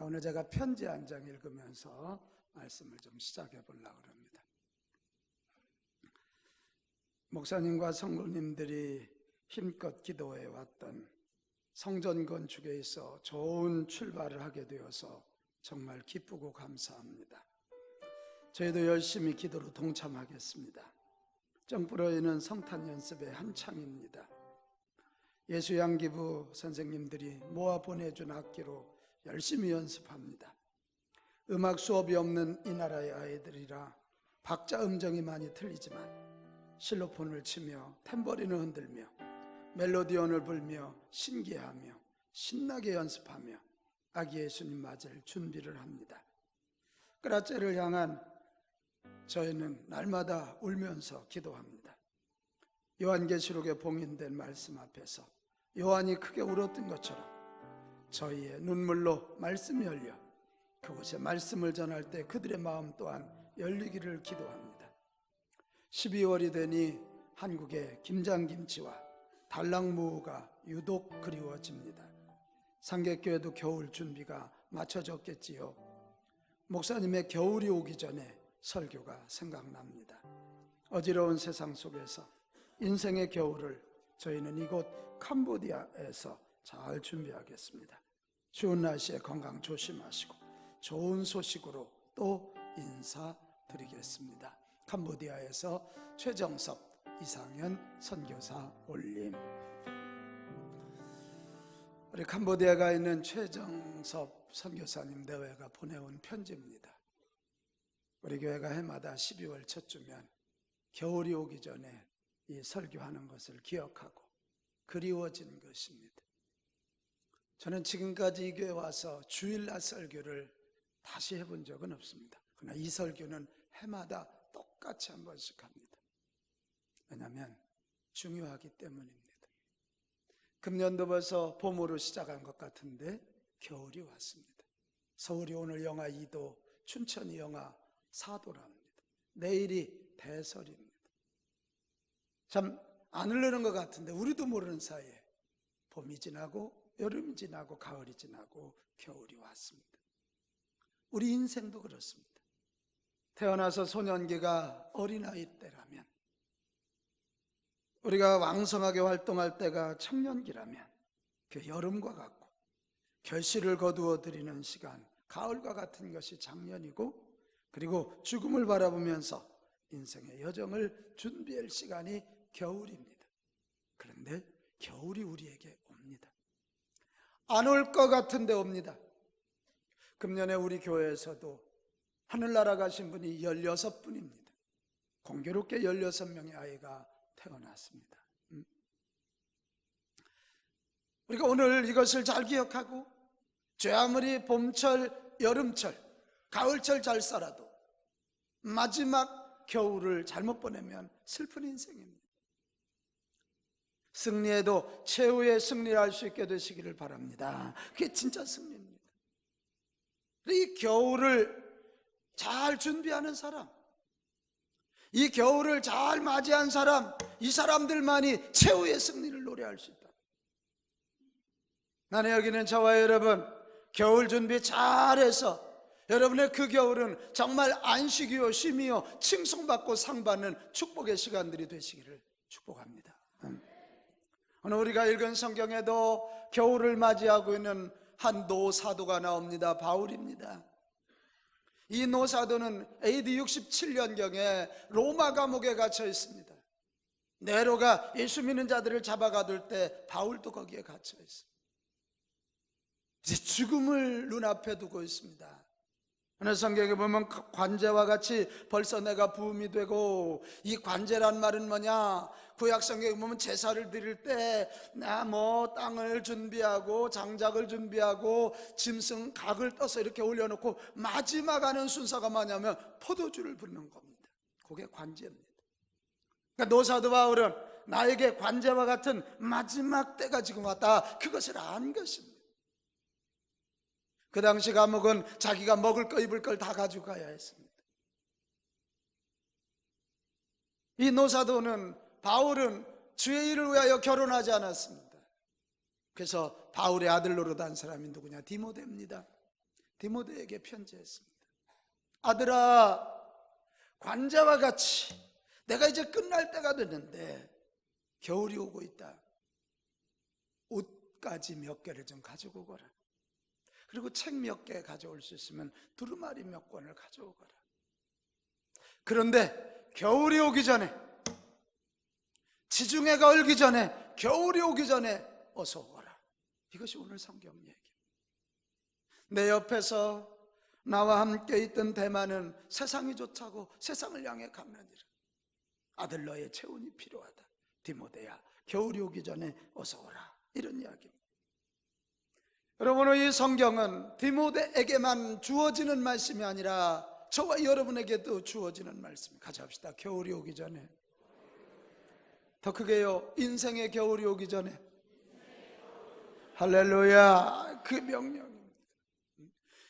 자, 오늘 제가 편지 한 장 읽으면서 말씀을 좀 시작해 보려고 합니다. 목사님과 성도님들이 힘껏 기도해 왔던 성전 건축에 있어 좋은 출발을 하게 되어서 정말 기쁘고 감사합니다. 저희도 열심히 기도로 동참하겠습니다. 정부로이는 성탄 연습의 한창입니다. 예수양기부 선생님들이 모아 보내준 악기로 열심히 연습합니다. 음악 수업이 없는 이 나라의 아이들이라 박자 음정이 많이 틀리지만 실로폰을 치며 탬버린을 흔들며 멜로디언을 불며 신기하며 신나게 연습하며 아기 예수님 맞을 준비를 합니다. 그라째를 향한 저희는 날마다 울면서 기도합니다. 요한계시록에 봉인된 말씀 앞에서 요한이 크게 울었던 것처럼 저희의 눈물로 말씀이 열려 그곳에 말씀을 전할 때 그들의 마음 또한 열리기를 기도합니다. 12월이 되니 한국의 김장김치와 달랑무가 유독 그리워집니다. 상객교회도 겨울 준비가 맞춰졌겠지요. 목사님의 겨울이 오기 전에 설교가 생각납니다. 어지러운 세상 속에서 인생의 겨울을 저희는 이곳 캄보디아에서 잘 준비하겠습니다. 추운 날씨에 건강 조심하시고 좋은 소식으로 또 인사드리겠습니다. 캄보디아에서 최정섭, 이상현 선교사 올림. 우리 캄보디아가 있는 최정섭 선교사님 대회가 보내온 편지입니다. 우리 교회가 해마다 12월 첫 주면 겨울이 오기 전에 이 설교하는 것을 기억하고 그리워진 것입니다. 저는 지금까지 이 교회 와서 주일날 설교를 다시 해본 적은 없습니다. 그러나 이 설교는 해마다 똑같이 한 번씩 합니다. 왜냐하면 중요하기 때문입니다. 금년도 벌써 봄으로 시작한 것 같은데 겨울이 왔습니다. 서울이 오늘 영하 2도, 춘천이 영하 4도랍니다. 내일이 대설입니다. 참 안 흐르는 것 같은데 우리도 모르는 사이에 봄이 지나고 여름이 지나고 가을이 지나고 겨울이 왔습니다. 우리 인생도 그렇습니다. 태어나서 소년기가 어린아이 때라면, 우리가 왕성하게 활동할 때가 청년기라면 그 여름과 같고, 결실을 거두어 드리는 시간 가을과 같은 것이 작년이고, 그리고 죽음을 바라보면서 인생의 여정을 준비할 시간이 겨울입니다. 그런데 겨울이 우리에게 옵니다. 안 올 것 같은데 옵니다. 금년에 우리 교회에서도 하늘나라 가신 분이 16분입니다. 공교롭게 16명의 아이가 태어났습니다. 우리가 오늘 이것을 잘 기억하고, 죄 아무리 봄철, 여름철, 가을철 잘 살아도 마지막 겨울을 잘못 보내면 슬픈 인생입니다. 승리해도 최후의 승리를 할 수 있게 되시기를 바랍니다. 그게 진짜 승리입니다. 이 겨울을 잘 준비하는 사람, 이 겨울을 잘 맞이한 사람, 이 사람들만이 최후의 승리를 노래할 수 있다. 나는 여기는 저와 여러분 겨울 준비 잘해서 여러분의 그 겨울은 정말 안식이요 쉼이요 칭송받고 상받는 축복의 시간들이 되시기를 축복합니다. 오늘 우리가 읽은 성경에도 겨울을 맞이하고 있는 한 노사도가 나옵니다. 바울입니다. 이 노사도는 AD 67년경에 로마 감옥에 갇혀 있습니다. 네로가 예수 믿는 자들을 잡아가둘 때 바울도 거기에 갇혀 있습니다. 이제 죽음을 눈앞에 두고 있습니다. 오늘 성경에 보면 관제와 같이 벌써 내가 부음이 되고, 이 관제란 말은 뭐냐? 구약 성경에 보면 제사를 드릴 때 나 땅을 준비하고 장작을 준비하고 짐승 각을 떠서 이렇게 올려놓고 마지막 하는 순서가 뭐냐면 포도주를 붓는 겁니다. 그게 관제입니다. 그러니까 노사도 바울은 나에게 관제와 같은 마지막 때가 지금 왔다, 그것을 안 것입니다. 그 당시 감옥은 자기가 먹을 거 입을 걸 다 가지고 가야 했습니다. 이 노사도는, 바울은 주의 일을 위하여 결혼하지 않았습니다. 그래서 바울의 아들 노릇한 사람이 누구냐? 디모데입니다. 디모데에게 편지했습니다. 아들아, 관자와 같이 내가 이제 끝날 때가 됐는데 겨울이 오고 있다. 옷가지 몇 개를 좀 가지고 오거라. 그리고 책 몇 개 가져올 수 있으면 두루마리 몇 권을 가져오거라. 그런데 겨울이 오기 전에, 지중해가 얼기 전에, 겨울이 오기 전에 어서 오거라. 이것이 오늘 성경 얘기입니다. 내 옆에서 나와 함께 있던 대만은 세상이 좋다고 세상을 향해 가느니라. 아들 너의 체온이 필요하다. 디모데야, 겨울이 오기 전에 어서 오라. 이런 이야기입니다. 여러분, 이 성경은 디모데에게만 주어지는 말씀이 아니라 저와 여러분에게도 주어지는 말씀입니다. 같이 합시다. 겨울이 오기 전에. 더 크게요. 인생의 겨울이 오기 전에. 할렐루야. 그 명령입니다.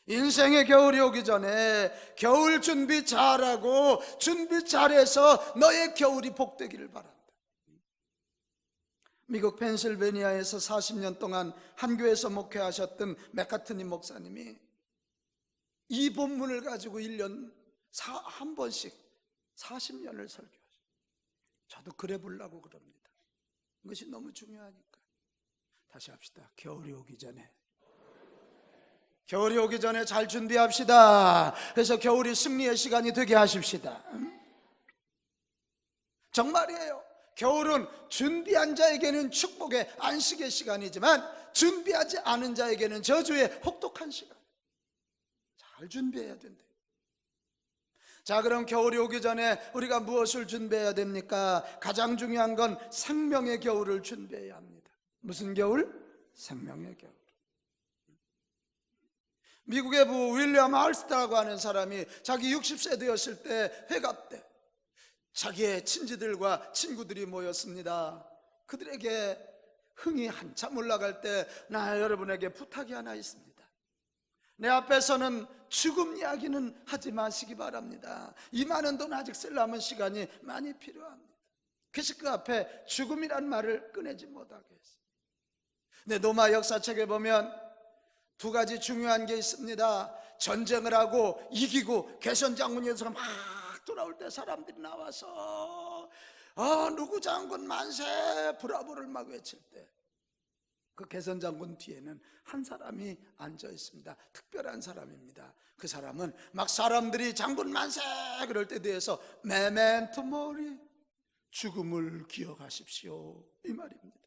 인생의 겨울이 오기 전에 겨울 준비 잘하고 준비 잘해서 너의 겨울이 복되기를 바란다. 미국 펜실베니아에서 40년 동안 한 교회에서 목회하셨던 맥카트니 목사님이 이 본문을 가지고 1년 한 번씩 40년을 설교하셨어요. 저도 그래 보려고 그럽니다. 이것이 너무 중요하니까. 다시 합시다. 겨울이 오기 전에. 겨울이 오기 전에 잘 준비합시다. 그래서 겨울이 승리의 시간이 되게 하십시다. 정말이에요. 겨울은 준비한 자에게는 축복의 안식의 시간이지만 준비하지 않은 자에게는 저주의 혹독한 시간. 잘 준비해야 된대. 자, 그럼 겨울이 오기 전에 우리가 무엇을 준비해야 됩니까? 가장 중요한 건 생명의 겨울을 준비해야 합니다. 무슨 겨울? 생명의 겨울. 미국의 부 윌리엄 할스트라고 하는 사람이 자기 60세 되었을 때 회갑 때 자기의 친지들과 친구들이 모였습니다. 그들에게 흥이 한참 올라갈 때 나 여러분에게 부탁이 하나 있습니다. 내 앞에서는 죽음 이야기는 하지 마시기 바랍니다. 이 많은 돈 아직 쓰려면 시간이 많이 필요합니다. 그래서 그 앞에 죽음이란 말을 꺼내지 못하게 했어요. 근데 로마 역사책에 보면 두 가지 중요한 게 있습니다. 전쟁을 하고 이기고 개선 장군에서 막 돌아올 때 사람들이 나와서 누구 장군 만세 브라보를 막 외칠 때 그 개선 장군 뒤에는 한 사람이 앉아 있습니다. 특별한 사람입니다. 그 사람은 막 사람들이 장군 만세 그럴 때 뒤에서 메멘토 모리, 죽음을 기억하십시오, 이 말입니다.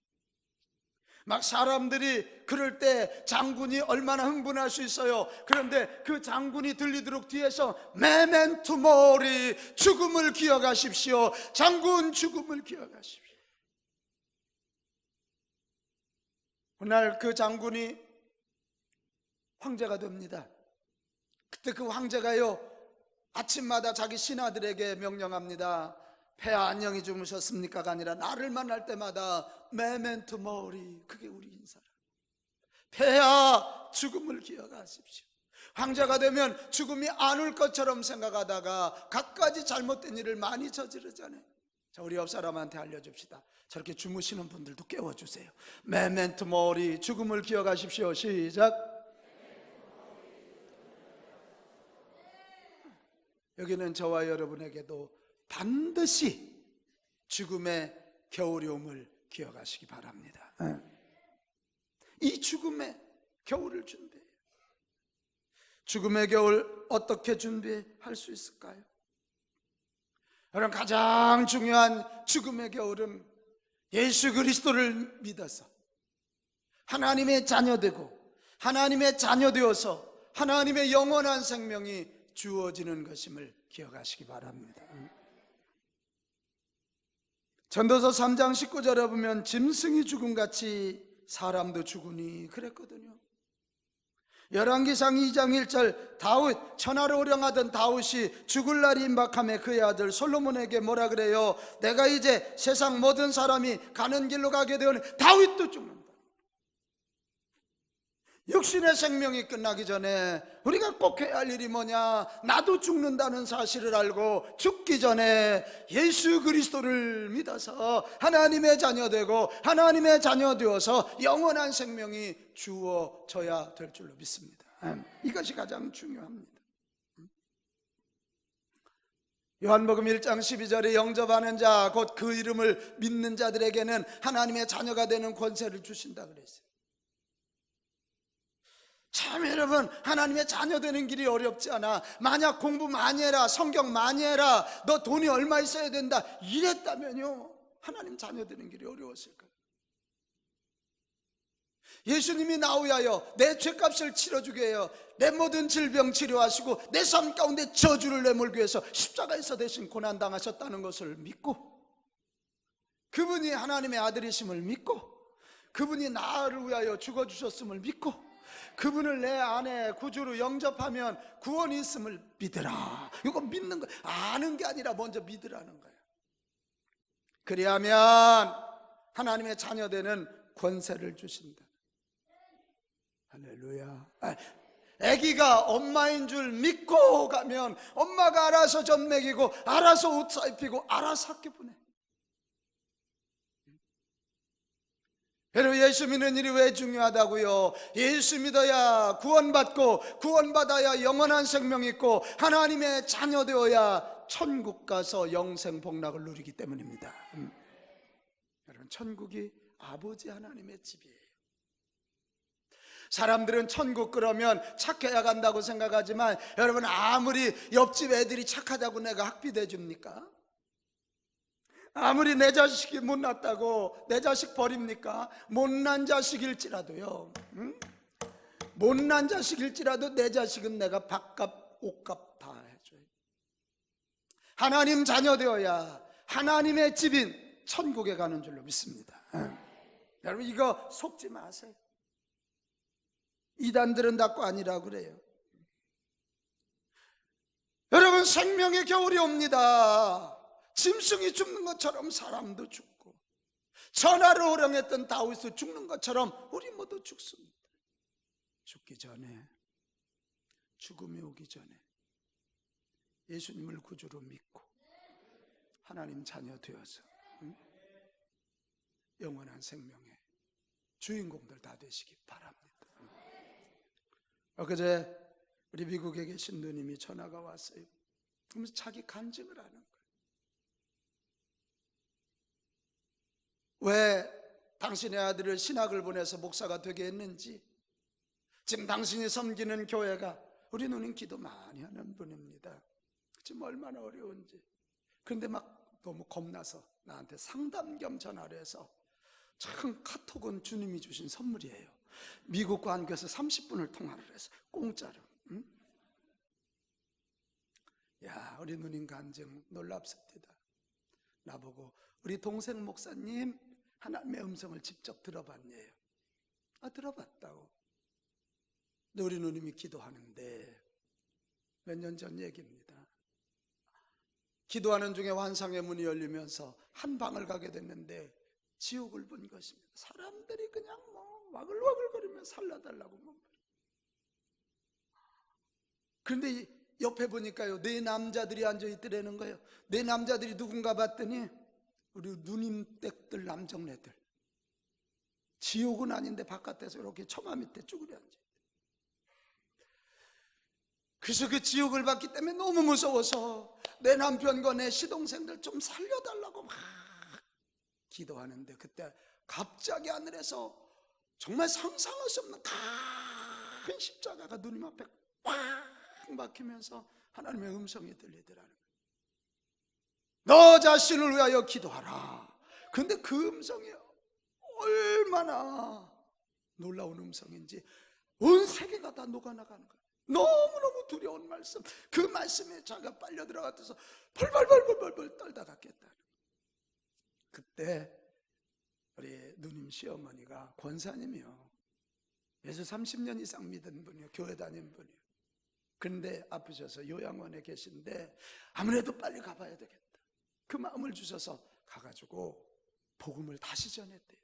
막 사람들이 그럴 때 장군이 얼마나 흥분할 수 있어요. 그런데 그 장군이 들리도록 뒤에서 메멘토 모리, 죽음을 기억하십시오. 장군 죽음을 기억하십시오. 그날 그 장군이 황제가 됩니다. 그때 그 황제가요, 아침마다 자기 신하들에게 명령합니다. 폐하 안녕히 주무셨습니까가 아니라 나를 만날 때마다 메멘토 모리, 그게 우리 인사라. 폐하 죽음을 기억하십시오. 황제가 되면 죽음이 안 올 것처럼 생각하다가 갖가지 잘못된 일을 많이 저지르잖아요. 자, 우리 옆 사람한테 알려줍시다. 저렇게 주무시는 분들도 깨워주세요. 메멘토 모리, 죽음을 기억하십시오. 시작. 여기는 저와 여러분에게도 반드시 죽음의 겨울이 옴을 기억하시기 바랍니다. 이 죽음의 겨울을 준비해요. 죽음의 겨울 어떻게 준비할 수 있을까요? 여러분, 가장 중요한 죽음의 겨울은 예수 그리스도를 믿어서 하나님의 자녀되고 하나님의 자녀되어서 하나님의 영원한 생명이 주어지는 것임을 기억하시기 바랍니다. 전도서 3장 19절에 보면 짐승이 죽음같이 사람도 죽으니 그랬거든요. 열왕기상 2장 1절 다윗, 천하를 호령하던 다윗이 죽을 날이 임박하며 그의 아들 솔로몬에게 뭐라 그래요? 내가 이제 세상 모든 사람이 가는 길로 가게 되오니 다윗도 죽는다. 육신의 생명이 끝나기 전에 우리가 꼭 해야 할 일이 뭐냐? 나도 죽는다는 사실을 알고 죽기 전에 예수 그리스도를 믿어서 하나님의 자녀 되고 하나님의 자녀 되어서 영원한 생명이 주어져야 될 줄로 믿습니다. 이것이 가장 중요합니다. 요한복음 1장 12절에 영접하는 자 곧 그 이름을 믿는 자들에게는 하나님의 자녀가 되는 권세를 주신다 그랬어요. 참 여러분, 하나님의 자녀 되는 길이 어렵지 않아. 만약 공부 많이 해라, 성경 많이 해라, 너 돈이 얼마 있어야 된다 이랬다면요, 하나님 자녀 되는 길이 어려웠을까요? 예수님이 나오야여 내 죄값을 치러주게 해요. 내 모든 질병 치료하시고 내 삶 가운데 저주를 내몰기 위해서 십자가에서 대신 고난당하셨다는 것을 믿고, 그분이 하나님의 아들이심을 믿고, 그분이 나를 위하여 죽어주셨음을 믿고, 그분을 내 안에 구주로 영접하면 구원이 있음을 믿으라. 이거 믿는 거예요. 아는 게 아니라 먼저 믿으라는 거예요. 그리하면 하나님의 자녀되는 권세를 주신다. 할렐루야. 아기가 엄마인 줄 믿고 가면 엄마가 알아서 젖 먹이고 알아서 옷 입히고 알아서 학교 보내. 여러분, 예수 믿는 일이 왜 중요하다고요? 예수 믿어야 구원받고, 구원받아야 영원한 생명이 있고, 하나님의 자녀 되어야 천국 가서 영생 복락을 누리기 때문입니다. 여러분, 천국이 아버지 하나님의 집이에요. 사람들은 천국 그러면 착해야 간다고 생각하지만, 여러분, 아무리 옆집 애들이 착하다고 내가 학비대 줍니까? 아무리 내 자식이 못났다고 내 자식 버립니까? 못난 자식일지라도요, 못난 자식일지라도 내 자식은 내가 밥값 옷값 다 해줘요. 하나님 자녀 되어야 하나님의 집인 천국에 가는 줄로 믿습니다. 여러분, 이거 속지 마세요. 이단들은 다 꽝이라고 그래요. 여러분, 생명의 겨울이 옵니다. 짐승이 죽는 것처럼 사람도 죽고, 전하를 호령했던 다윗도 죽는 것처럼 우리 모두 죽습니다. 죽기 전에, 죽음이 오기 전에 예수님을 구주로 믿고 하나님 자녀 되어서 영원한 생명의 주인공들 다 되시기 바랍니다. 엊그제 우리 미국에 계신 누님이 전화가 왔어요. 그러면서 자기 간증을 하는 거예요. 왜 당신의 아들을 신학을 보내서 목사가 되게 했는지, 지금 당신이 섬기는 교회가, 우리 누님 기도 많이 하는 분입니다. 지금 얼마나 어려운지. 그런데 막 너무 겁나서 나한테 상담 겸 전화를 해서, 참 카톡은 주님이 주신 선물이에요. 미국과 한국에서 30분을 통화를 해서 공짜로. 야, 우리 누님 간증 놀랍습니다. 나보고 우리 동생 목사님 하나님의 음성을 직접 들어봤네요. 아, 들어봤다고. 근데 우리 누님이 기도하는데, 몇 년 전 얘기입니다. 기도하는 중에 환상의 문이 열리면서 한 방을 가게 됐는데 지옥을 본 것입니다. 사람들이 그냥 뭐 와글와글거리며 살려달라고 뭐. 그런데 옆에 보니까요, 네 남자들이 앉아있더라는 거예요. 네 남자들이 누군가 봤더니 우리 누님 댁들 남정네들. 지옥은 아닌데 바깥에서 이렇게 처마 밑에 쭈그려 앉아있대. 그래서 그 지옥을 봤기 때문에 너무 무서워서 내 남편과 내 시동생들 좀 살려달라고 막 기도하는데, 그때 갑자기 하늘에서 정말 상상할 수 없는 큰 십자가가 누님 앞에 꽉 막히면서 하나님의 음성이 들리더라는 거예요. 너 자신을 위하여 기도하라. 근데 그 음성이 얼마나 놀라운 음성인지 온 세계가 다 녹아나가는 거예요. 너무너무 두려운 말씀, 그 말씀에 자기가 빨려 들어가서 벌벌벌벌벌 떨다가 깼다는 거예요. 그때 우리 누님 시어머니가 권사님이요, 예수 30년 이상 믿은 분이요, 교회 다닌 분이요. 그런데 아프셔서 요양원에 계신데 아무래도 빨리 가봐야 되겠다, 그 마음을 주셔서 가가지고 복음을 다시 전했대요.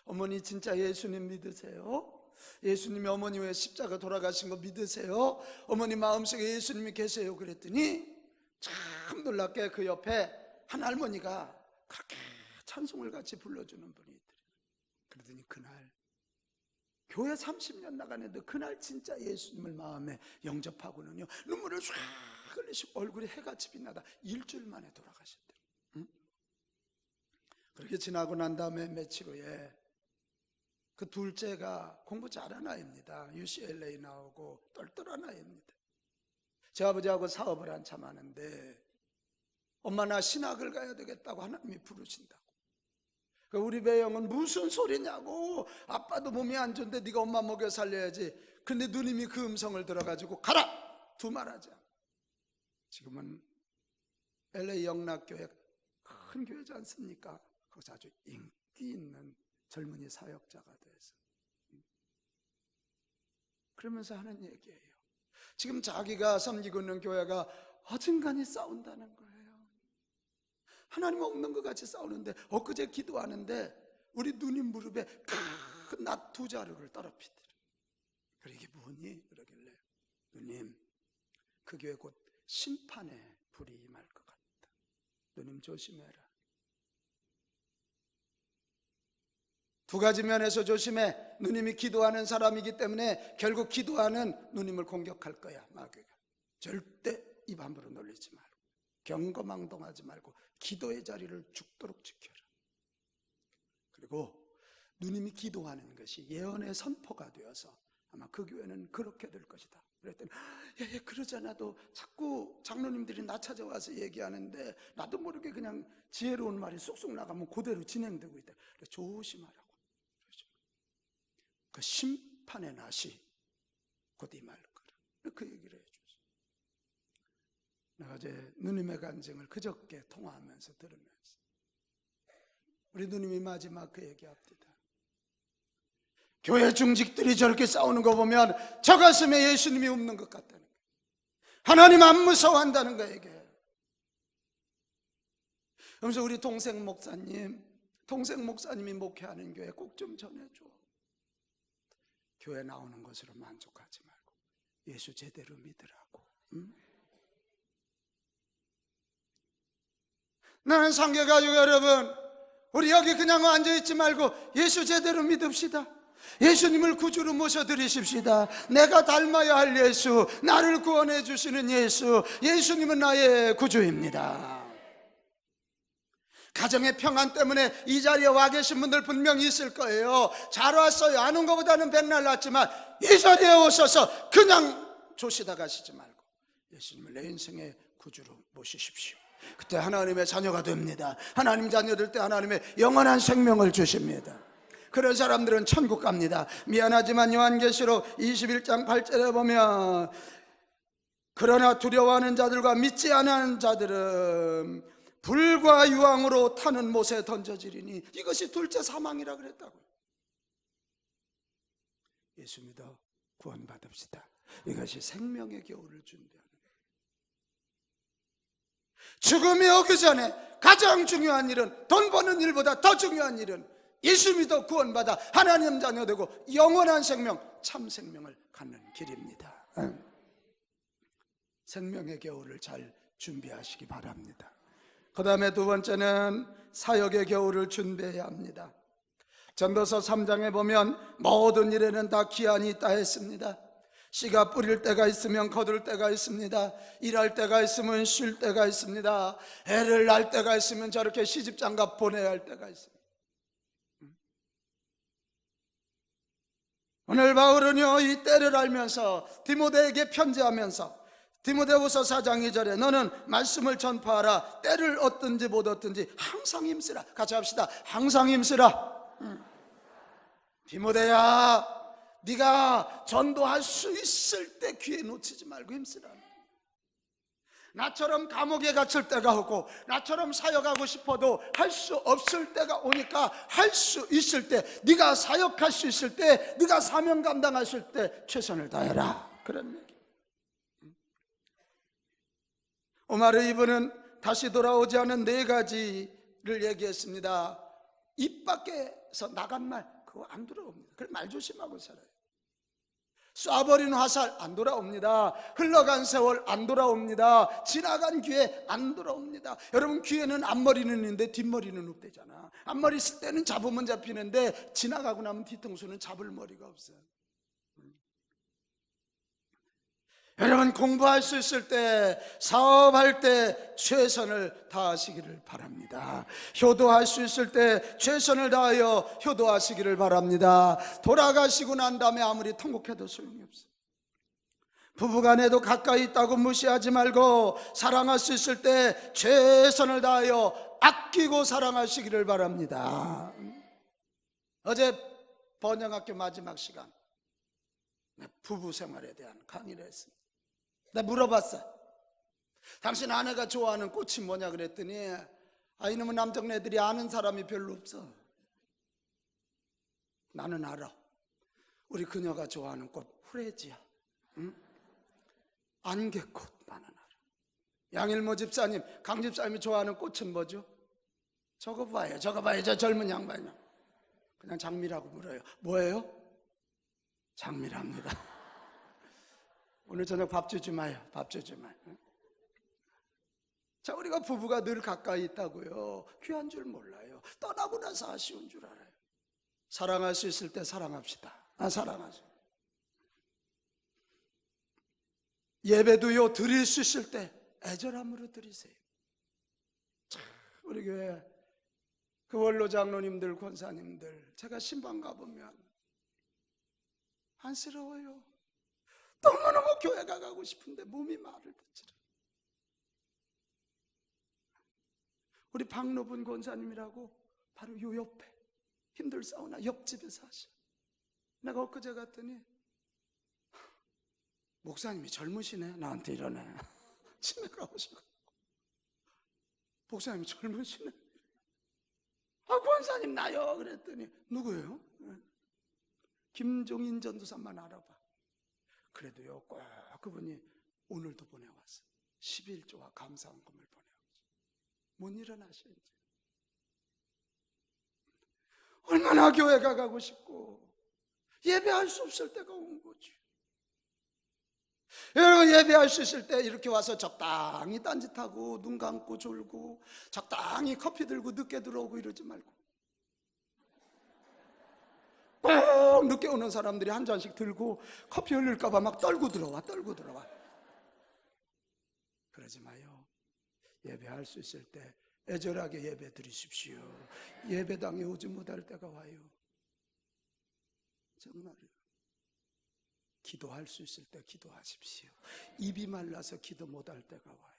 어머니 진짜 예수님 믿으세요? 예수님이 어머니 왜 십자가 돌아가신 거 믿으세요? 어머니 마음속에 예수님이 계세요? 그랬더니 참 놀랍게 그 옆에 한 할머니가 그렇게 찬송을 같이 불러주는 분이 있더래요. 그러더니 그날 교회 30년 나가는데 그날 진짜 예수님을 마음에 영접하고는요, 눈물을 쫙 흘리시고 얼굴에 해같이 빛나다 일주일 만에 돌아가셨대요. 응? 그렇게 지나고 난 다음에 며칠 후에 그 둘째가 공부 잘한 아이입니다. UCLA 나오고 똘똘한 아이입니다. 제 아버지하고 사업을 한참 하는데 엄마 나 신학을 가야 되겠다고 하나님이 부르신다고. 우리 배영은 무슨 소리냐고, 아빠도 몸이 안 좋은데 네가 엄마 먹여 살려야지. 근데 누님이 그 음성을 들어가지고 가라! 두 말하자. 지금은 LA 영락교회 큰 교회지 않습니까? 거기서 아주 인기 있는 젊은이 사역자가 돼서, 그러면서 하는 얘기예요. 지금 자기가 섬기고 있는 교회가 어중간히 싸운다는 거예요. 하나님 없는 것 같이 싸우는데, 엊그제 기도하는데 우리 누님 무릎에 큰 낫 2자루를 떨어뜨리더래. 그래, 이게 뭐니? 그러길래, 누님, 그 교회 곧 심판의 불이 임할 것 같다. 누님 조심해라. 두 가지 면에서 조심해. 누님이 기도하는 사람이기 때문에 결국 기도하는 누님을 공격할 거야, 마귀가. 절대 입 함부로 놀리지 말고, 경거망동하지 말고 기도의 자리를 죽도록 지켜라. 그리고 누님이 기도하는 것이 예언의 선포가 되어서 아마 그 교회는 그렇게 될 것이다. 그랬더니 그러잖아도 자꾸 장로님들이 나 찾아와서 얘기하는데 나도 모르게 그냥 지혜로운 말이 쏙쏙 나가면 그대로 진행되고 있다. 조심하라고. 그 심판의 낫이 곧 임할 거라. 그 얘기를 해줬어요. 내가 어제 누님의 간증을 그저께 통화하면서 들으면서 우리 누님이 마지막 그 얘기합니다. 교회 중직들이 저렇게 싸우는 거 보면 저 가슴에 예수님이 없는 것 같다는 거예요. 하나님 안 무서워한다는 거예요, 이게. 그래서 우리 동생 목사님이 목회하는 교회 꼭 좀 전해줘. 교회 나오는 것으로 만족하지 말고 예수 제대로 믿으라고. 응? 나는 상계가족 여러분, 우리 여기 그냥 앉아있지 말고 예수 제대로 믿읍시다. 예수님을 구주로 모셔드리십시다. 내가 닮아야 할 예수, 나를 구원해 주시는 예수, 예수님은 나의 구주입니다. 가정의 평안 때문에 이 자리에 와 계신 분들 분명히 있을 거예요. 잘 왔어요. 안 온 것보다는 백날 낫지만 이 자리에 오셔서 그냥 조시다 가시지 말고 예수님을 내 인생의 구주로 모시십시오. 그때 하나님의 자녀가 됩니다. 하나님 자녀들 때 하나님의 영원한 생명을 주십니다. 그런 사람들은 천국 갑니다. 미안하지만 요한계시록 21장 8절에 보면 그러나 두려워하는 자들과 믿지 않은 자들은 불과 유황으로 타는 못에 던져지리니 이것이 둘째 사망이라 그랬다고요. 예수 믿어 구원받읍시다. 이것이 생명의 겨울을 준비하는 거예요. 죽음이 오기 전에 가장 중요한 일은, 돈 버는 일보다 더 중요한 일은 예수 믿어 구원받아 하나님 자녀 되고 영원한 생명, 참 생명을 갖는 길입니다. 생명의 겨울을 잘 준비하시기 바랍니다. 그 다음에 두 번째는 사역의 겨울을 준비해야 합니다. 전도서 3장에 보면 모든 일에는 다 기한이 있다 했습니다. 씨가 뿌릴 때가 있으면 거둘 때가 있습니다. 일할 때가 있으면 쉴 때가 있습니다. 애를 낳을 때가 있으면 저렇게 시집장가 보내야 할 때가 있습니다. 오늘 바울은요, 이 때를 알면서 디모데에게 편지하면서 디모데후서 4장 2절에 너는 말씀을 전파하라. 때를 얻든지 못 얻든지 항상 힘쓰라. 같이 합시다. 항상 힘쓰라. 디모데야, 네가 전도할 수 있을 때 기회 놓치지 말고 힘쓰라. 나처럼 감옥에 갇힐 때가 오고 나처럼 사역하고 싶어도 할 수 없을 때가 오니까 할 수 있을 때, 네가 사역할 수 있을 때, 네가 사명 감당하실 때 최선을 다해라. 그런 얘기. 오마르 이브는 다시 돌아오지 않은 4가지를 얘기했습니다. 입 밖에서 나간 말 그거 안 들어옵니다. 그래 말 조심하고 살아요. 쏴버린 화살 안 돌아옵니다. 흘러간 세월 안 돌아옵니다. 지나간 기회 안 돌아옵니다. 여러분, 기회는 앞머리는 있는데 뒷머리는 없대잖아. 앞머리 있을 때는 잡으면 잡히는데 지나가고 나면 뒤통수는 잡을 머리가 없어요. 여러분, 공부할 수 있을 때, 사업할 때 최선을 다하시기를 바랍니다. 효도할 수 있을 때 최선을 다하여 효도하시기를 바랍니다. 돌아가시고 난 다음에 아무리 통곡해도 소용이 없어요. 부부간에도 가까이 있다고 무시하지 말고 사랑할 수 있을 때 최선을 다하여 아끼고 사랑하시기를 바랍니다. 어제 번영학교 마지막 시간, 부부 생활에 대한 강의를 했습니다. 내가 물어봤어. 당신 아내가 좋아하는 꽃이 뭐냐 그랬더니, 이놈의 남정네들이 아는 사람이 별로 없어. 나는 알아. 우리 그녀가 좋아하는 꽃 후레지야. 응? 안개꽃. 나는 알아. 양일모 집사님, 강 집사님이 좋아하는 꽃은 뭐죠? 저거 봐요, 저 젊은 양반이요. 그냥 장미라고 물어요. 뭐예요? 장미랍니다. 오늘 저녁 밥 주지 마요. 밥 주지 마요. 자, 우리가 부부가 늘 가까이 있다고요. 귀한 줄 몰라요. 떠나고 나서 아쉬운 줄 알아요. 사랑할 수 있을 때 사랑합시다. 사랑하죠. 예배도요, 드릴 수 있을 때 애절함으로 드리세요. 참, 우리 교회 그 원로 장로님들, 권사님들, 제가 신방 가보면 안쓰러워요. 너무너무 교회가 가고 싶은데 몸이 말을 붙이라. 우리 박노분 권사님이라고 바로 요 옆에 힘들사오나 옆집에 사셔. 내가 엊그제 갔더니 목사님이 젊으시네. 나한테 이러네. 치매가 오시고 목사님이 젊으시네. 권사님 나요. 그랬더니 누구예요? 김종인 전도사만 알아봐. 그래도요, 꼭 그분이 오늘도 보내왔어요. 11조와 감사헌금을 보내왔어요. 못 일어나셔 이제. 얼마나 교회가 가고 싶고 예배할 수 없을 때가 온 거지. 여러분, 예배할 수 있을 때 이렇게 와서 적당히 딴짓하고 눈 감고 졸고 적당히 커피 들고 늦게 들어오고 이러지 말고, 꼭 늦게 오는 사람들이 한 잔씩 들고 커피 흘릴까 봐 막 떨고 들어와. 그러지 마요. 예배할 수 있을 때 애절하게 예배 드리십시오. 예배당에 오지 못할 때가 와요. 정말요. 기도할 수 있을 때 기도하십시오. 입이 말라서 기도 못할 때가 와요.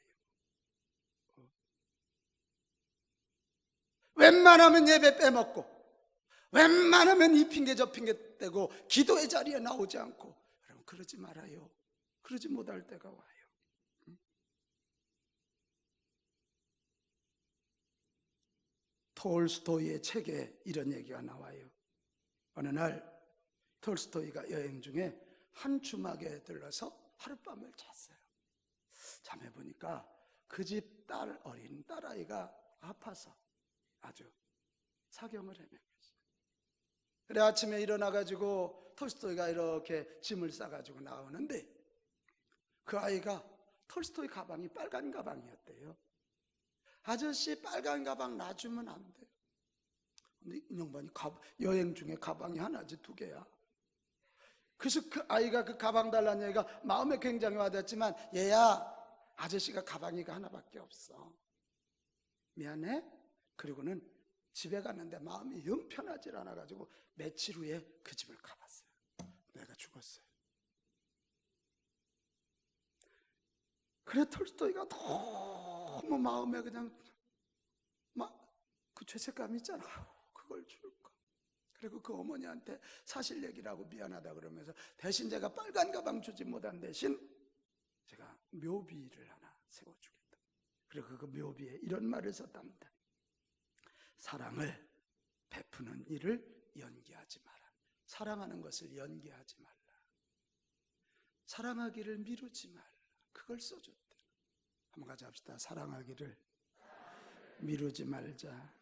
웬만하면 예배 빼먹고, 웬만하면 이 핑계 저 핑계 떼고 기도의 자리에 나오지 않고, 여러분 그러지 말아요. 그러지 못할 때가 와요. 톨스토이의 책에 이런 얘기가 나와요. 어느 날 톨스토이가 여행 중에 한 주막에 들러서 하룻밤을 잤어요. 잠에 보니까 그 집 어린 딸아이가 아파서 아주 사경을 헤매고 있어요. 그래 아침에 일어나가지고 톨스토이가 이렇게 짐을 싸가지고 나오는데, 그 아이가 톨스토이 가방이 빨간 가방이었대요. 아저씨, 빨간 가방 놔주면 안 돼요. 근데 이 양반이 여행 중에 가방이 하나지 두 개야. 그래서 그 아이가 그 가방 달라는 얘기가 마음에 굉장히 와닿지만, 얘야, 아저씨가 가방이 하나밖에 없어. 미안해. 그리고는 집에 갔는데 마음이 영 편하지 않아가지고 며칠 후에 그 집을 가봤어요. 내가 죽었어요. 그래 톨스토이가 너무 마음에 그냥 막 그 죄책감이 있잖아. 그걸 줄까? 그리고 그 어머니한테 사실 얘기라고 미안하다 그러면서 대신 제가 빨간 가방 주지 못한 대신 제가 묘비를 하나 세워주겠다. 그리고 그 묘비에 이런 말을 썼답니다. 사랑을 베푸는 일을 연기하지 마라. 사랑하는 것을 연기하지 말라. 사랑하기를 미루지 말라. 그걸 써줬대. 한번 같이 합시다. 사랑하기를 미루지 말자.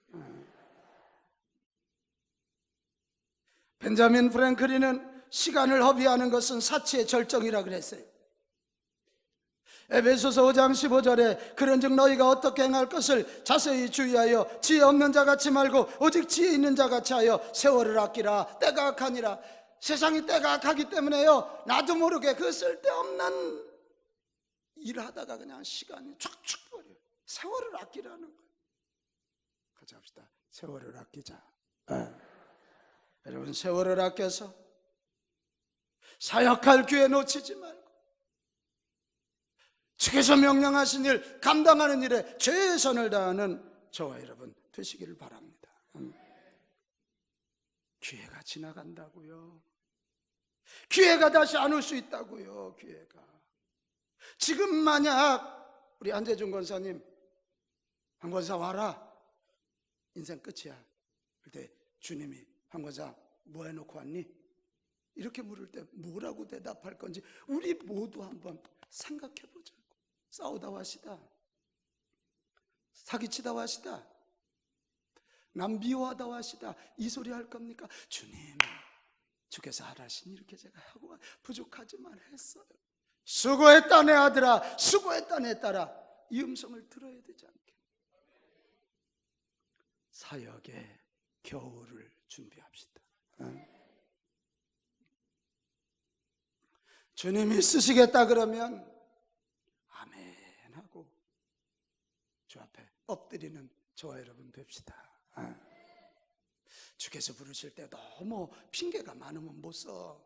벤자민 프랭클린은 시간을 허비하는 것은 사치의 절정이라 그랬어요. 에베소서 5장 15절에 그런즉 너희가 어떻게 행할 것을 자세히 주의하여 지혜 없는 자같이 말고 오직 지혜 있는 자같이 하여 세월을 아끼라. 때가 악하니라. 세상이 때가 악하기 때문에요, 나도 모르게 그 쓸데없는 일하다가 그냥 시간이 촥촥 버려요. 세월을 아끼라는 거예요. 같이 합시다. 세월을 아끼자. 여러분, 세월을 아껴서 사역할 기회 놓치지 말고 주께서 명령하신 일, 감당하는 일에 최선을 다하는 저와 여러분 되시기를 바랍니다. 기회가 지나간다고요. 기회가 다시 안 올 수 있다고요. 기회가. 지금 만약 우리 안재준 권사님, 한 권사 와라, 인생 끝이야. 그때 주님이 한 권사 뭐 해놓고 왔니? 이렇게 물을 때 뭐라고 대답할 건지 우리 모두 한번 생각해 보자고. 싸우다 와시다, 사기치다 와시다, 남 미워하다 와시다, 이 소리 할 겁니까? 주님, 주께서 하라시니 이렇게 제가 하고 부족하지만 했어요. 수고했다 내 아들아, 수고했다 내 딸아, 이 음성을 들어야 되지 않게. 사역의 겨울을 준비합시다. 주님이 쓰시겠다 그러면 아멘 하고 주 앞에 엎드리는 저와 여러분 됩시다. 주께서 부르실 때 너무 핑계가 많으면 못 써.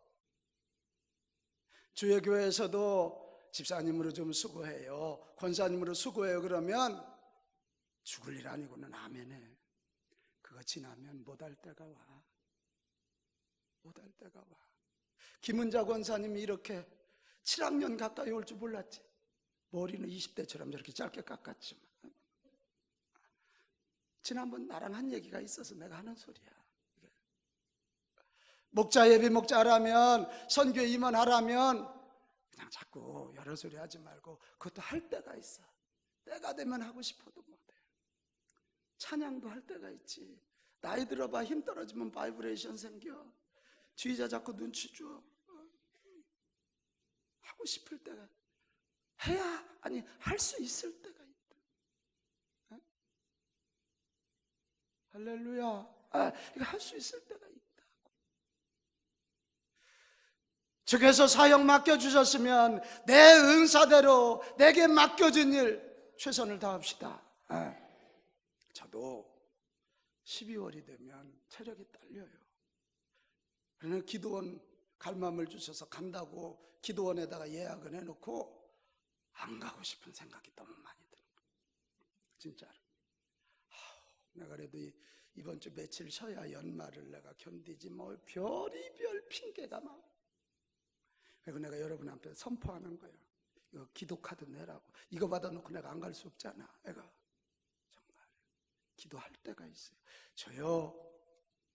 주의 교회에서도 집사님으로 좀 수고해요, 권사님으로 수고해요 그러면 죽을 일 아니고는 아멘해. 그거 지나면 못할 때가 와. 못할 때가 와. 김은자 권사님이 이렇게 7학년 가까이 올 줄 몰랐지. 머리는 20대처럼 저렇게 짧게 깎았지만 지난번 나랑 한 얘기가 있어서 내가 하는 소리야. 목자 예비 목자라면, 선교에 임원하라면 그냥 자꾸 여러 소리 하지 말고 그것도 할 때가 있어. 때가 되면 하고 싶어도 못해. 찬양도 할 때가 있지. 나이 들어봐 힘 떨어지면 바이브레이션 생겨. 지휘자 자꾸 눈치 줘. 하고 싶을 때가, 해야, 아니 할 수 있을 때가 있다. 할렐루야. 이거 할 수 있을 때가 있다. 주께서 사역 맡겨주셨으면 내 은사대로 내게 맡겨진 일 최선을 다합시다. 저도 12월이 되면 체력이 딸려요. 그러나 기도원 갈 마음을 주셔서 간다고 기도원에다가 예약을 해놓고 안 가고 싶은 생각이 너무 많이 드는 거예요. 진짜로. 내가 그래도 이번 주 며칠 쉬어야 연말을 내가 견디지 뭐 별의별 핑계가 막. 그리고 내가 여러분 앞에 선포하는 거예요. 이거 기도카드 내라고. 이거 받아놓고 내가 안 갈 수 없잖아. 내가 정말 기도할 때가 있어요. 저요,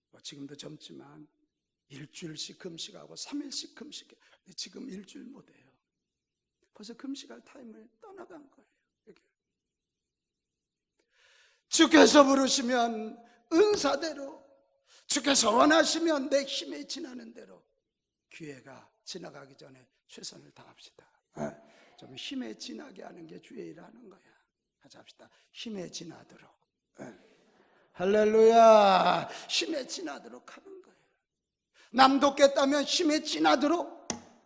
뭐 지금도 젊지만 일주일씩 금식하고 3일씩 금식해. 지금 일주일 못해요. 벌써 금식할 타임을 떠나간 거예요. 이렇게. 주께서 부르시면 은사대로, 주께서 원하시면 내 힘에 지나는 대로 기회가 지나가기 전에 최선을 다합시다. 좀 힘에 지나게 하는 게 주의 일하는 거야. 같이 합시다. 힘에 지나도록. 할렐루야. 힘에 지나도록 하는 거예요. 남 돕겠다면 힘에 지나도록.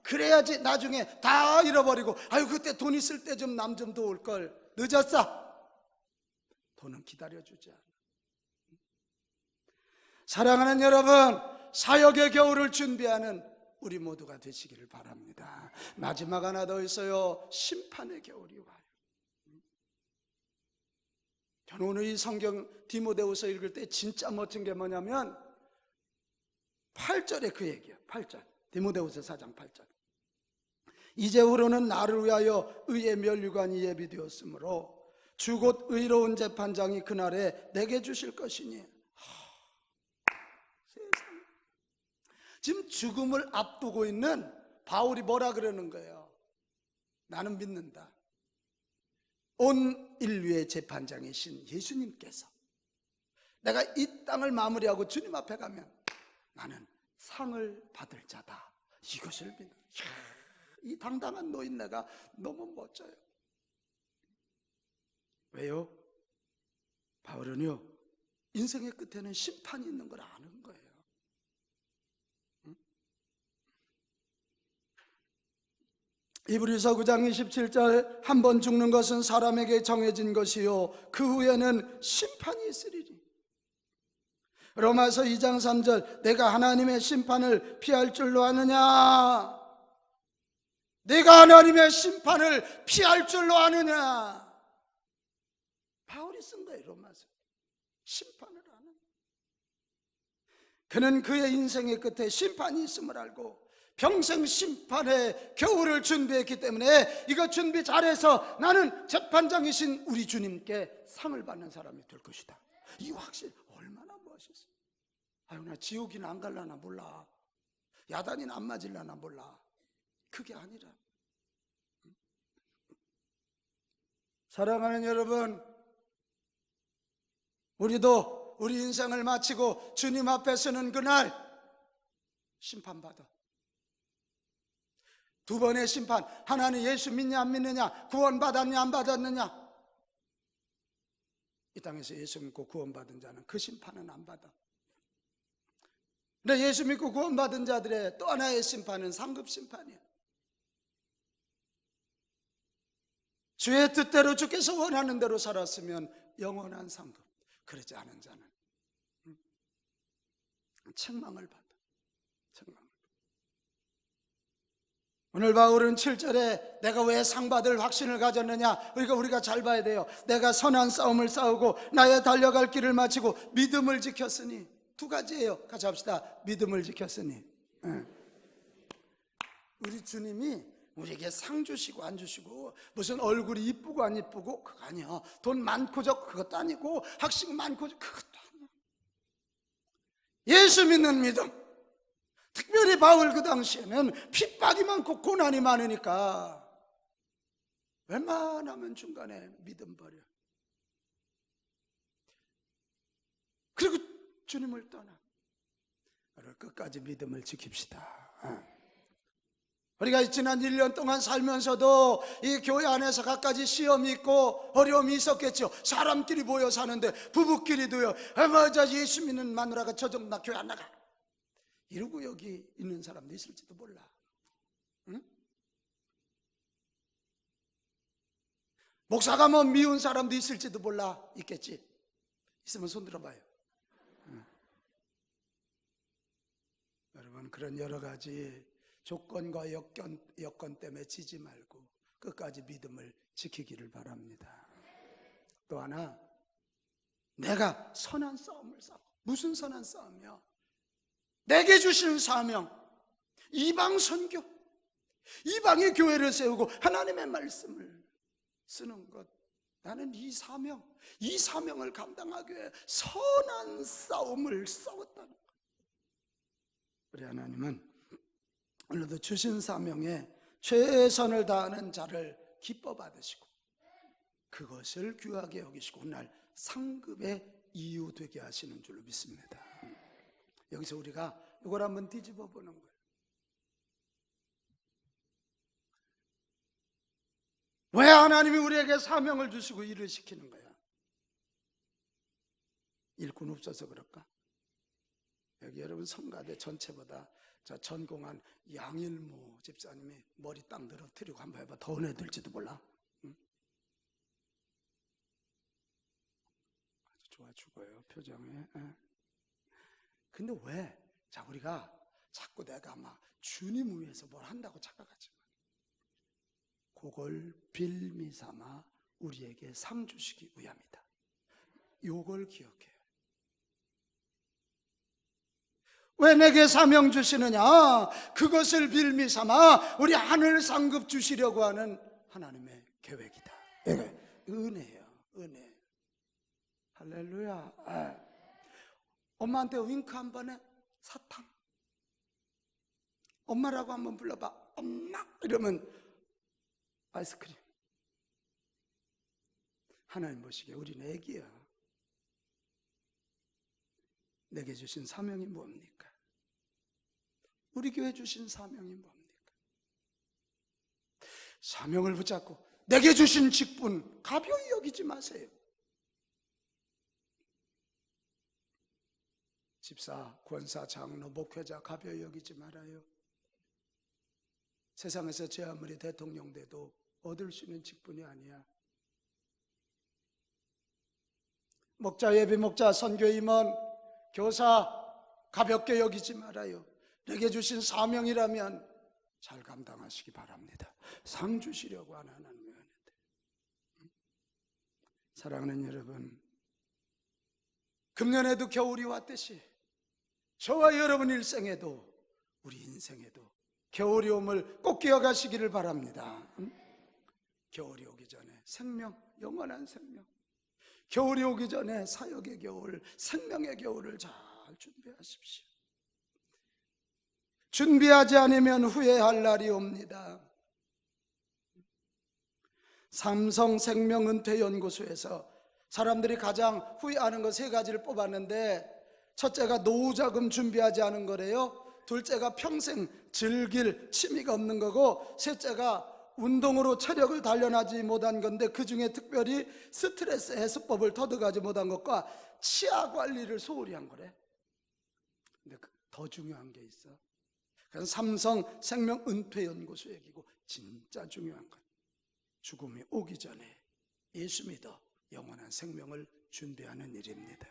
그래야지 나중에 다 잃어버리고, 아유 그때 돈 있을 때 좀 남 좀 도울 걸. 늦었어. 돈은 기다려주지 않아. 사랑하는 여러분, 사역의 겨울을 준비하는 우리 모두가 되시기를 바랍니다. 마지막 하나 더 있어요. 심판의 겨울이 와요. 저는 오늘 이 성경 디모데후서 읽을 때 진짜 멋진 게 뭐냐면 8절에 그 얘기예요. 8절. 디모데후서 4장 8절. 이제후로는 나를 위하여 의의 면류관이 예비되었으므로 주 곧 의로운 재판장이 그날에 내게 주실 것이니. 세상에. 지금 죽음을 앞두고 있는 바울이 뭐라 그러는 거예요? 나는 믿는다. 온 인류의 재판장이신 예수님께서 내가 이 땅을 마무리하고 주님 앞에 가면 나는 상을 받을 자다. 이것을 믿는, 이 당당한 노인네가 너무 멋져요. 왜요? 바울은요, 인생의 끝에는 심판이 있는 걸 아는 거예요. 이브리서 9장 27절, 한 번 죽는 것은 사람에게 정해진 것이요 그 후에는 심판이 있으리니. 로마서 2장 3절, 내가 하나님의 심판을 피할 줄로 아느냐? 내가 하나님의 심판을 피할 줄로 아느냐? 바울이 쓴 거예요. 로마서. 심판을 아는. 그는 그의 인생의 끝에 심판이 있음을 알고 평생 심판의 겨울을 준비했기 때문에 이거 준비 잘해서 나는 재판장이신 우리 주님께 상을 받는 사람이 될 것이다. 이 확신 얼마나 멋있어요. 아유, 나 지옥이나 안 갈라나 몰라, 야단이나 안 맞을라나 몰라. 그게 아니라, 사랑하는 여러분, 우리도 우리 인생을 마치고 주님 앞에 서는 그날 심판받아. 두 번의 심판. 하나는 예수 믿냐 안 믿느냐, 구원받았냐 안 받았느냐. 이 땅에서 예수 믿고 구원받은 자는 그 심판은 안 받아. 근데 예수 믿고 구원받은 자들의 또 하나의 심판은 상급 심판이야. 주의 뜻대로 주께서 원하는 대로 살았으면 영원한 상급, 그러지 않은 자는 책망을 받아. 책망을. 오늘 바울은 7절에 내가 왜 상받을 확신을 가졌느냐, 우리가 잘 봐야 돼요. 내가 선한 싸움을 싸우고 나의 달려갈 길을 마치고 믿음을 지켰으니. 두 가지예요. 같이 합시다. 믿음을 지켰으니. 우리 주님이 우리에게 상 주시고 안 주시고, 무슨 얼굴이 이쁘고 안 이쁘고 그거 아니야. 돈 많고 적고 그것도 아니고, 학식 많고 적고 그것도 아니야. 예수 믿는 믿음. 특별히 바울 그 당시에는 핍박이 많고 고난이 많으니까 웬만하면 중간에 믿음 버려. 그리고 주님을 떠나. 끝까지 믿음을 지킵시다. 우리가 지난 1년 동안 살면서도 이 교회 안에서 갖가지 시험이 있고 어려움이 있었겠죠. 사람끼리 모여 사는데, 부부끼리도요. 맞아, 예수 믿는 마누라가 저 정도 나 교회 안 나가, 이러고 여기 있는 사람도 있을지도 몰라. 응? 목사가 뭐 미운 사람도 있을지도 몰라. 있겠지. 있으면 손 들어봐요. 응. 여러분, 그런 여러 가지 조건과 여건 때문에 지지 말고 끝까지 믿음을 지키기를 바랍니다. 또 하나, 내가 선한 싸움을 싸워. 무슨 선한 싸움이야? 내게 주신 사명, 이방 선교, 이방의 교회를 세우고 하나님의 말씀을 쓰는 것. 나는 이 사명을 감당하기 위해 선한 싸움을 싸웠다는 것. 우리 하나님은 오늘도 주신 사명에 최선을 다하는 자를 기뻐 받으시고 그것을 귀하게 여기시고 오늘 상급의 이유 되게 하시는 줄로 믿습니다. 여기서 우리가 이걸 한번 뒤집어 보는 거예요. 왜 하나님이 우리에게 사명을 주시고 일을 시키는 거야? 일꾼 없어서 그럴까? 여기 여러분 성가대 전체보다 저 전공한 양일모 집사님이 머리 딱 늘어뜨리고 한번 해봐. 더 은혜 될지도 몰라. 응? 아주 좋아 죽어요, 표정에. 근데 왜? 자, 우리가 자꾸 내가 막 주님 위해서 뭘 한다고 착각하지 마. 그걸 빌미 삼아 우리에게 상 주시기 위함이다. 요걸 기억해요. 왜 내게 사명 주시느냐? 그것을 빌미 삼아 우리 하늘 상급 주시려고 하는 하나님의 계획이다. 은혜예요, 은혜. 할렐루야. 엄마한테 윙크 한 번에 사탕. 엄마라고 한번 불러봐. 엄마 이러면 아이스크림. 하나님 보시기에 우리는 애기야. 내게 주신 사명이 뭡니까? 우리 교회 주신 사명이 뭡니까? 사명을 붙잡고 내게 주신 직분 가벼이 여기지 마세요. 집사, 권사, 장로, 목회자 가벼이 여기지 말아요. 세상에서 제 아무리 대통령 돼도 얻을 수 있는 직분이 아니야. 목자, 예비목자, 선교임원, 교사 가볍게 여기지 말아요. 내게 주신 사명이라면 잘 감당하시기 바랍니다. 상 주시려고 하는 하나님의 은혜인데. 사랑하는 여러분, 금년에도 겨울이 왔듯이 저와 여러분 일생에도, 우리 인생에도 겨울이 옴을 꼭 기억하시기를 바랍니다. 겨울이 오기 전에 생명, 영원한 생명, 겨울이 오기 전에 사역의 겨울, 생명의 겨울을 잘 준비하십시오. 준비하지 않으면 후회할 날이 옵니다. 삼성생명은퇴연구소에서 사람들이 가장 후회하는 거 3가지를 뽑았는데, 첫째가 노후자금 준비하지 않은 거래요. 둘째가 평생 즐길 취미가 없는 거고, 셋째가 운동으로 체력을 단련하지 못한 건데, 그 중에 특별히 스트레스 해소법을 터득하지 못한 것과 치아 관리를 소홀히 한 거래. 근데 더 중요한 게 있어. 그건 삼성생명은퇴연구소 얘기고, 진짜 중요한 건 죽음이 오기 전에 예수 믿어 영원한 생명을 준비하는 일입니다.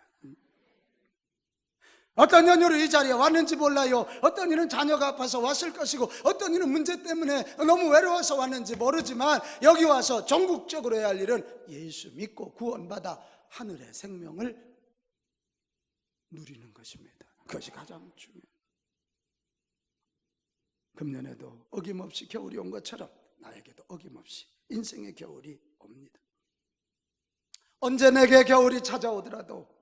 어떤 연유로 이 자리에 왔는지 몰라요. 어떤 이는 자녀가 아파서 왔을 것이고, 어떤 이는 문제 때문에 너무 외로워서 왔는지 모르지만, 여기 와서 전국적으로 해야 할 일은 예수 믿고 구원받아 하늘의 생명을 누리는 것입니다. 그것이 가장 중요해요. 금년에도 어김없이 겨울이 온 것처럼 나에게도 어김없이 인생의 겨울이 옵니다. 언제 내게 겨울이 찾아오더라도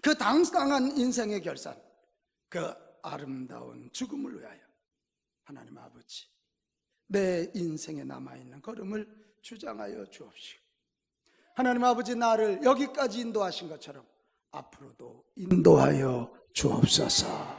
그 당당한 인생의 결산, 그 아름다운 죽음을 위하여 하나님 아버지, 내 인생에 남아있는 걸음을 주장하여 주옵시고, 하나님 아버지, 나를 여기까지 인도하신 것처럼 앞으로도 인도하여 주옵소서.